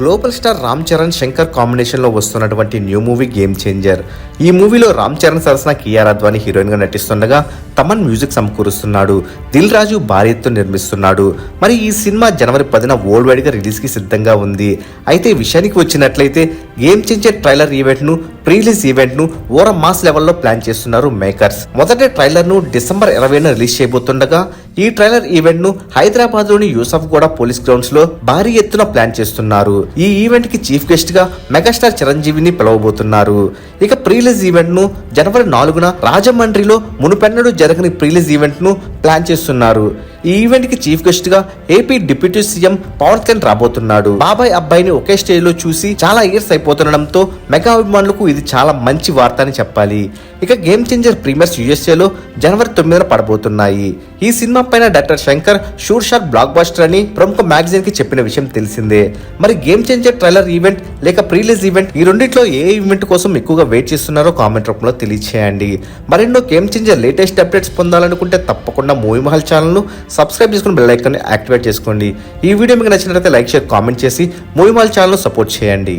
Global star Ram Charan Shankar combination లో వస్తున్నటువంటి new movie game changer. ఈ మూవీలో రామ్ చరణ్ సరసన కియారా అద్వానీ హీరోయిన్ గా నటిస్తుండగా తమన్ మ్యూజిక్ సమకూరుస్తున్నాడు. దిల్ రాజు భారీ ఎత్తున నిర్మిస్తున్నాడు. మరి ఈ సినిమా జనవరి 10న వరల్డ్ వైడ్ గా రిలీజ్ కి సిద్ధంగా ఉంది. అయితే విషయానికి వచ్చినట్లయితే గేమ్ చేంజర్ ట్రైలర్ ఈవెంట్ ను ప్రీ రిలీజ్ ఈవెంట్ ను ఓర మాస్ లెవెల్లో ప్లాన్ చేస్తున్నారు మేకర్స్. మొదటి ట్రైలర్ ను డిసెంబర్ 20న రిలీజ్ చేయబోతుండగా ఈ ట్రైలర్ ఈవెంట్ ను హైదరాబాద్ లోని యూసఫ్ గూడ పోలీస్ గ్రౌండ్స్ లో భారీ ఎత్తున ప్లాన్ చేస్తున్నారు. ఈ ఈవెంట్ కి చీఫ్ గెస్ట్ గా మెగాస్టార్ చిరంజీవిని పిలవబోతున్నారు. ఇక ప్రీ రిలీజ్ ఈవెంట్ ను జనవరి 4న రాజమండ్రిలో మునుపెన్నడూ జరగని ప్రీ రిలీజ్ ఈవెంట్ ను ప్లాన్ చేస్తున్నారు. ఈ ఈవెంట్ కి చీఫ్ గెస్ట్ గా AP deputy CM Pawan Kalyan రాబోతున్నాడు. బాబాయ్ అబ్బాయిని ఒకే స్టేజ్ లో చూసి చాలా ఇయర్స్ అయిపోతుండడంతో మెగా అభిమానులకు ఇది చాలా మంచి వార్త అని చెప్పాలి. ఇక గేమ్ చేంజర్ ప్రీమియర్స్ యూఎస్ఏ లో జనవరి 9న పడబోతున్నాయి. ఈ సినిమా పైన director Shankar sure shot block buster అని ప్రముఖ మ్యాగజైన్ కి చెప్పిన విషయం తెలిసిందే. మరి గేమ్ చేంజర్ ట్రైలర్ ఈవెంట్ లేక ప్రీ రిలీజ్ ఈవెంట్ ఈ రెండిట్లో ఏ ఈవెంట్ కోసం ఎక్కువగా వెయిట్ చేస్తున్నారో కామెంట్ రూపంలో తెలియచేయండి. మరెన్నో గేమ్ చేంజర్ లేటెస్ట్ అప్డేట్స్ పొందాలనుకుంటే తప్పకుండా మూవీ మహల్ ఛానల్ ను సబ్స్క్రైబ్ చేసుకుని బెల్ ఐకాన్ ని యాక్టివేట్ చేసుకోండి. ఈ వీడియో మీకు నచ్చినట్లయితే లైక్ షేర్ కామెంట్ చేసి మూవీ మహల్ ఛానల్ ను సపోర్ట్ చేయండి.